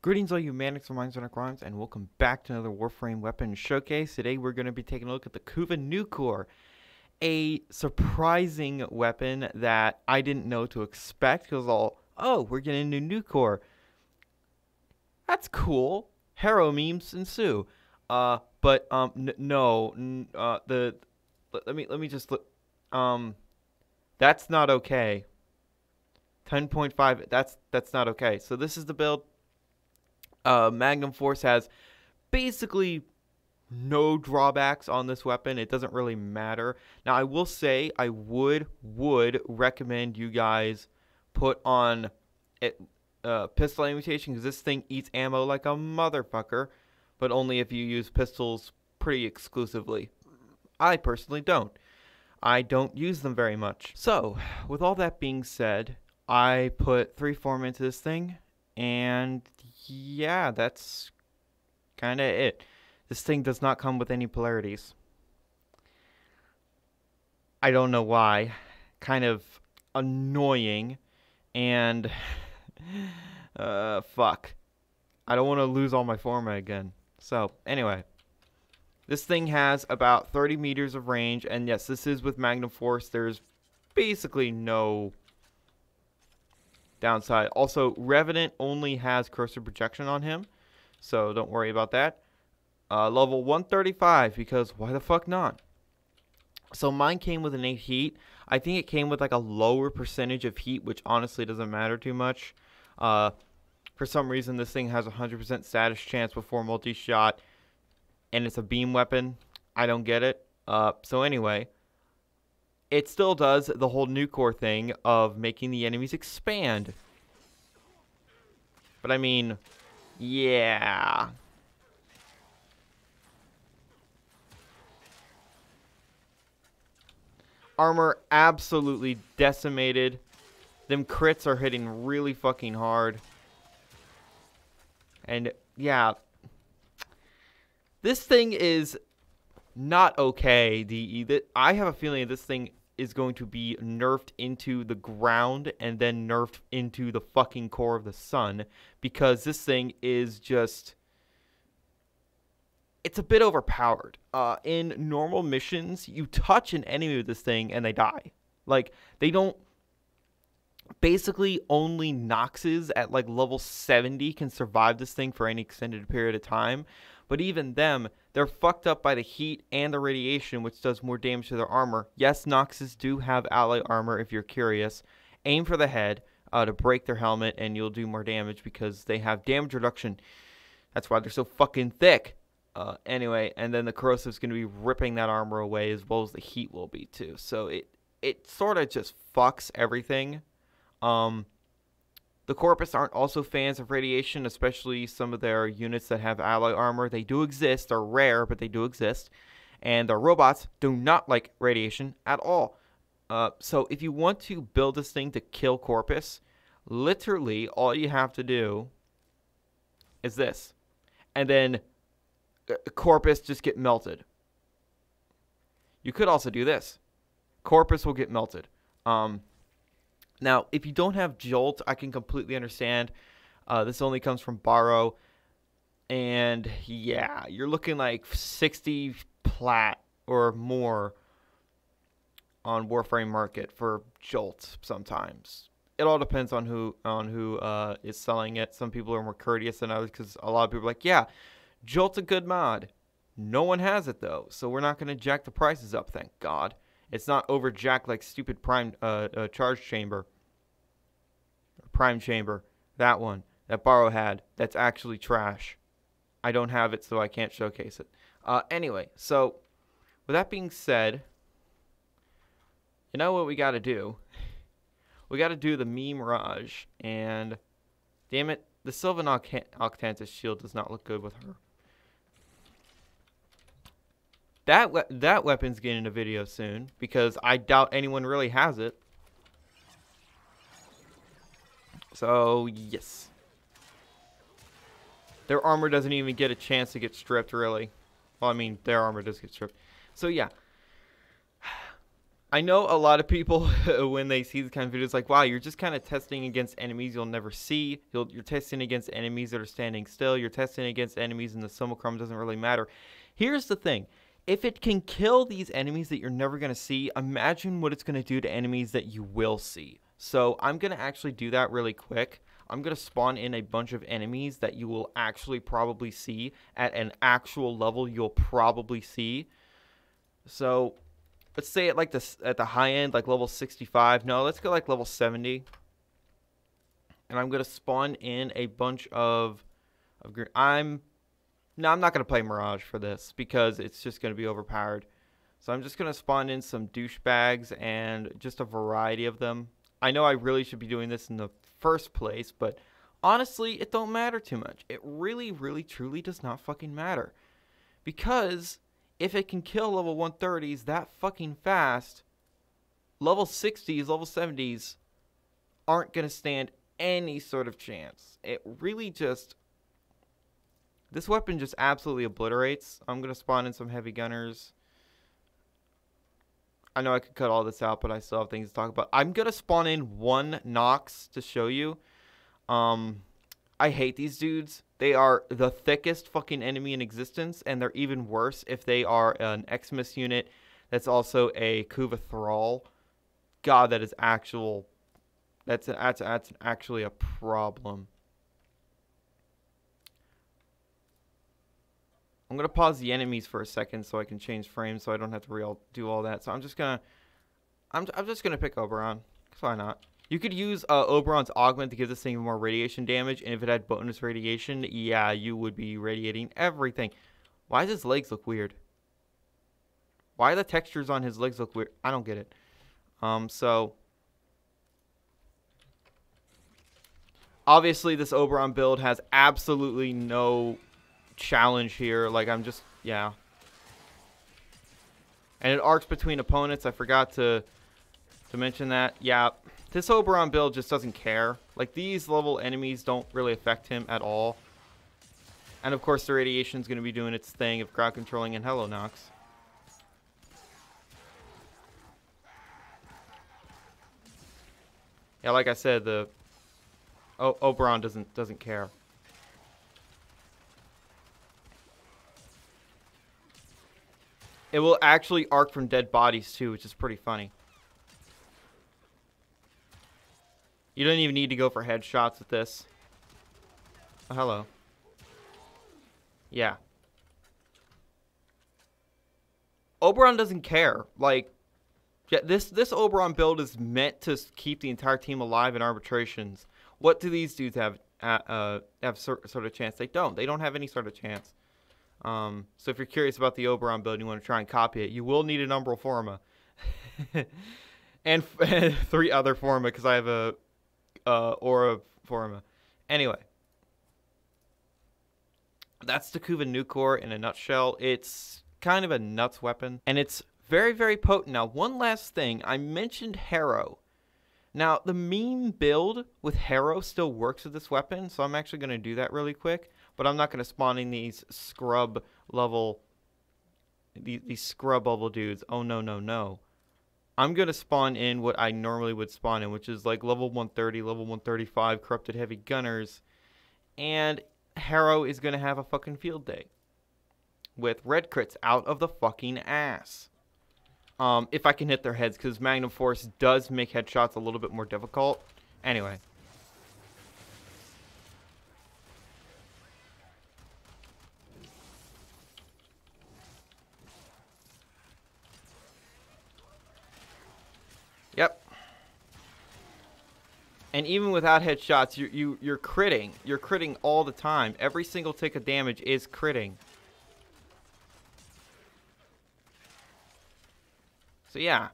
Greetings all you manics and minds on crimes, and welcome back to another Warframe weapon showcase. Today we're going to be taking a look at the Kuva Nukor, a surprising weapon that I didn't know to expect, because we're getting a new Nukor. That's cool. Hero memes ensue. Let me just look. That's not okay. 10.5. That's not okay. So this is the build. Magnum Force has basically no drawbacks on this weapon. It doesn't really matter. Now, I will say I would recommend you guys put on it pistol ammunition, because this thing eats ammo like a motherfucker, but only if you use pistols pretty exclusively. I personally don't. I don't use them very much. So, with all that being said, I put 3-form into this thing, and yeah, that's kind of it. This thing does not come with any polarities. I don't know why. Kind of annoying. And fuck. I don't want to lose all my forma again. So, anyway. This thing has about 30 meters of range. And yes, this is with Magnum Force. There's basically no downside. Also, Revenant only has cursor projection on him, so don't worry about that. Level 135, because why the fuck not? So mine came with an 8 heat. I think it came with like a lower percentage of heat, which honestly doesn't matter too much. For some reason, this thing has a 100% status chance before multi-shot, and it's a beam weapon. I don't get it. So anyway, it still does the whole Nukor thing of making the enemies expand. But I mean, yeah. Armor absolutely decimated. Them crits are hitting really fucking hard. And yeah, this thing is not okay. I have a feeling this thing is going to be nerfed into the ground and then nerfed into the fucking core of the sun, because this thing is just, it's a bit overpowered. In normal missions, you touch an enemy with this thing and they die. Like, they don't, basically only Noxes at like level 70 can survive this thing for any extended period of time. But even them, they're fucked up by the heat and the radiation, which does more damage to their armor. Yes, Noxes do have ally armor if you're curious. Aim for the head to break their helmet, and you'll do more damage because they have damage reduction. That's why they're so fucking thick. Anyway, and then the corrosive's going to be ripping that armor away, as well as the heat will be too. So it sort of just fucks everything. The Corpus aren't also fans of radiation, especially some of their units that have alloy armor. They do exist. They're rare, but they do exist. And their robots do not like radiation at all. So if you want to build this thing to kill Corpus, literally all you have to do is this. And then Corpus just get melted. You could also do this. Corpus will get melted. Now, if you don't have Jolt, I can completely understand. This only comes from Borrow. And, yeah, you're looking like 60 plat or more on Warframe Market for Jolt sometimes. It all depends on who is selling it. Some people are more courteous than others, because a lot of people are like, yeah, Jolt's a good mod. No one has it, though, so we're not going to jack the prices up, thank God. It's not overjacked like stupid Prime Charge Chamber. Prime Chamber. That one. That Borrow had. That's actually trash. I don't have it, so I can't showcase it. Anyway, so with that being said, you know what we got to do? We got to do the meme Raj. And, damn it, the Sylvan Octantis shield does not look good with her. That weapon's getting a video soon, because I doubt anyone really has it. So, yes. Their armor doesn't even get a chance to get stripped, really. Well, I mean, their armor does get stripped. So, yeah. I know a lot of people, when they see these kind of videos, like, wow, you're just kind of testing against enemies you'll never see. You're testing against enemies that are standing still. You're testing against enemies and the simulacrum doesn't really matter. Here's the thing. If it can kill these enemies that you're never going to see, imagine what it's going to do to enemies that you will see. So I'm going to actually do that really quick. I'm going to spawn in a bunch of enemies that you will actually probably see at an actual level you'll probably see. So let's say at like this at the high end, like level 65. No, let's go like level 70. And I'm going to spawn in a bunch of green. No, I'm not going to play Mirage for this because it's just going to be overpowered. So I'm just going to spawn in some douchebags and just a variety of them. I know I really should be doing this in the first place, but honestly, it don't matter too much. It really, really, truly does not fucking matter. Because if it can kill level 130s that fucking fast, level 60s, level 70s aren't going to stand any sort of chance. It really just... This weapon just absolutely obliterates. I'm going to spawn in some heavy gunners. I know I could cut all this out, but I still have things to talk about. I'm going to spawn in one Nox to show you. I hate these dudes. They are the thickest fucking enemy in existence, and they're even worse if they are an Xmas unit that's also a Kuva Thrall. God, that is actual... That's actually a problem. I'm going to pause the enemies for a second so I can change frames so I don't have to do all that. So I'm just going to pick Oberon. Why not? You could use Oberon's augment to give this thing more radiation damage, and if it had bonus radiation, yeah, you would be radiating everything. Why does his legs look weird? Why do the textures on his legs look weird? I don't get it. So obviously this Oberon build has absolutely no challenge here. Like, I'm just, yeah. And it arcs between opponents. I forgot to mention that. Yeah, this Oberon build just doesn't care. Like, these level enemies don't really affect him at all. And of course the radiation is going to be doing its thing of crowd controlling, and hello Nox. Yeah, like I said, the Oberon doesn't care. It will actually arc from dead bodies too, which is pretty funny. You don't even need to go for headshots with this. Oh, hello. Yeah. Oberon doesn't care. Like, yeah, this Oberon build is meant to keep the entire team alive in arbitrations. What do these dudes have sort of chance? They don't. They don't have any sort of chance. So if you're curious about the Oberon build and you want to try and copy it, you will need an Umbral Forma. and 3 other Forma, because I have a Aura Forma. Anyway. That's the Kuva Nukor in a nutshell. It's kind of a nuts weapon, and it's very, very potent. Now, one last thing. I mentioned Harrow. Now, the meme build with Harrow still works with this weapon, so I'm actually going to do that really quick. But I'm not going to spawn in these scrub level dudes. Oh, no, no, no. I'm going to spawn in what I normally would spawn in, which is like level 130, level 135 corrupted heavy gunners. And Harrow is going to have a fucking field day with red crits out of the fucking ass. If I can hit their heads, because Magnum Force does make headshots a little bit more difficult. Anyway. Yep. And even without headshots, you're critting. You're critting all the time. Every single tick of damage is critting. So yeah.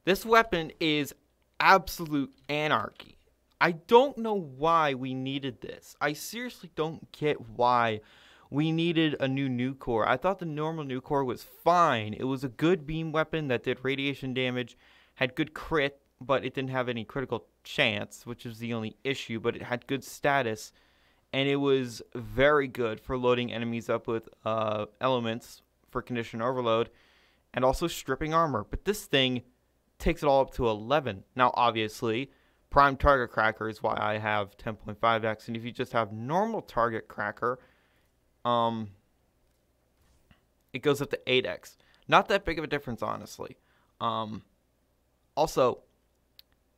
This weapon is absolute anarchy. I don't know why we needed this. I seriously don't get why we needed a new Nukor. I thought the normal Nukor was fine. It was a good beam weapon that did radiation damage, had good crit, but it didn't have any critical chance, which is the only issue, but it had good status, and it was very good for loading enemies up with elements for condition overload, and also stripping armor. But this thing takes it all up to 11. Now, obviously, prime target cracker is why I have 10.5x. And if you just have normal target cracker, it goes up to 8x. Not that big of a difference, honestly. Also,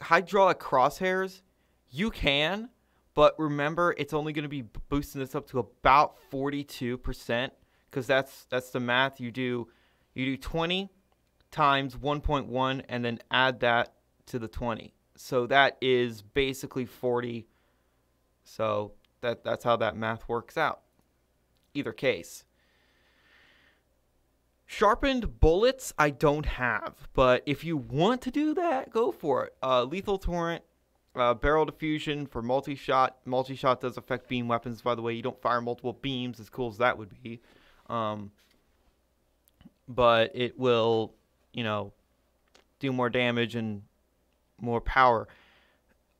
hydraulic crosshairs, you can, but remember, it's only going to be boosting this up to about 42%, because that's the math. You do 20 times 1.1 and then add that to the 20. So that is basically 40. So that's how that math works out. Either case. Sharpened bullets I don't have, but if you want to do that, go for it. Lethal torrent, barrel diffusion for multi-shot. Multi-shot does affect beam weapons, by the way. You don't fire multiple beams, as cool as that would be. But it will, do more damage and more power.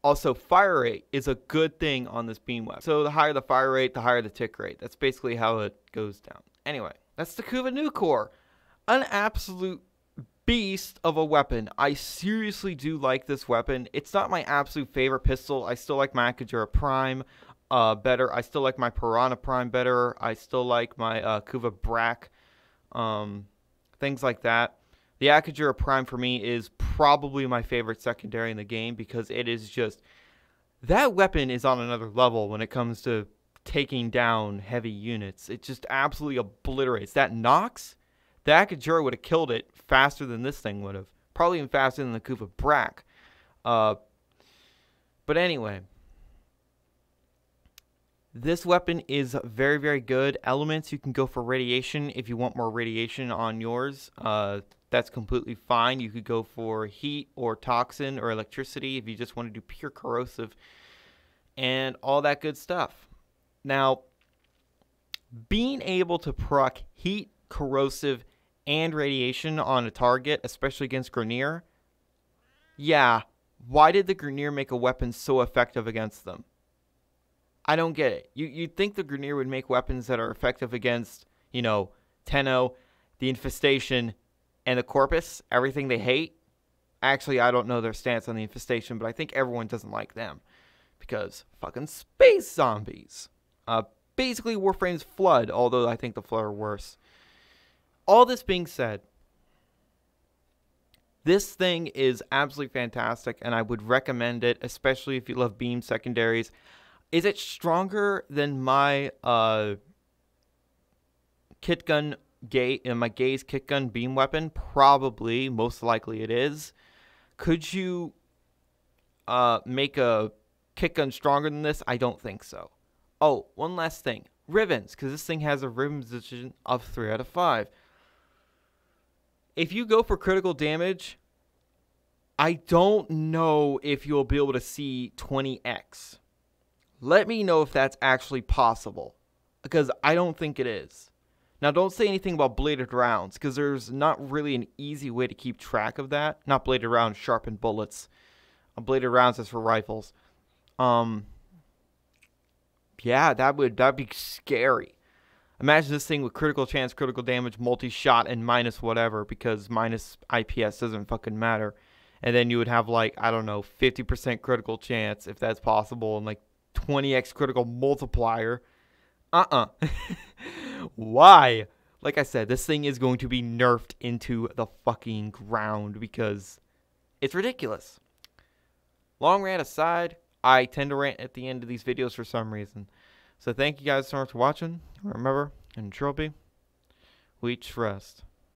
Also, fire rate is a good thing on this beam weapon. So the higher the fire rate, the higher the tick rate. That's basically how it goes down. Anyway, that's the Kuva Nukor. An absolute beast of a weapon. I seriously do like this weapon. It's not my absolute favorite pistol. I still like my Akajura Prime better. I still like my Piranha Prime better. I still like my Kuva Brak. Things like that. The Akajura Prime for me is probably my favorite secondary in the game because it is just... That weapon is on another level when it comes to taking down heavy units. It just absolutely obliterates. That Nox, the Akajura would have killed it faster than this thing would have. Probably even faster than the Kuva Brak. But anyway. This weapon is very, very good. Elements, you can go for radiation if you want more radiation on yours. That's completely fine. You could go for heat or toxin or electricity if you just want to do pure corrosive and all that good stuff. Now, being able to proc heat, corrosive, and radiation on a target, especially against Grineer, yeah, why did the Grineer make a weapon so effective against them? I don't get it. You'd think the Grineer would make weapons that are effective against, Tenno, the Infestation, and the Corpus, everything they hate. Actually, I don't know their stance on the Infestation, but I think everyone doesn't like them. Because fucking space zombies. Basically, Warframe's Flood, although I think the Flood are worse. All this being said, this thing is absolutely fantastic, and I would recommend it, especially if you love beam secondaries. Is it stronger than my kit gun, my Gaze kit gun beam weapon? Probably, most likely it is. Could you make a kit gun stronger than this? I don't think so. Oh, one last thing. Ribbons, because this thing has a ribbon position of 3 out of 5. If you go for critical damage, I don't know if you'll be able to see 20x. Let me know if that's actually possible, because I don't think it is. Now, don't say anything about bladed rounds, because there's not really an easy way to keep track of that. Not bladed rounds, sharpened bullets. Bladed rounds is for rifles. Yeah, that'd be scary. Imagine this thing with critical chance, critical damage, multi-shot, and minus whatever, because minus IPS doesn't fucking matter. And then you would have, like, I don't know, 50% critical chance, if that's possible, and, like, 20x critical multiplier. Why? Like I said, this thing is going to be nerfed into the fucking ground because it's ridiculous. Long rant aside, I tend to rant at the end of these videos for some reason. So thank you guys so much for watching. Remember, in Trophy, we trust.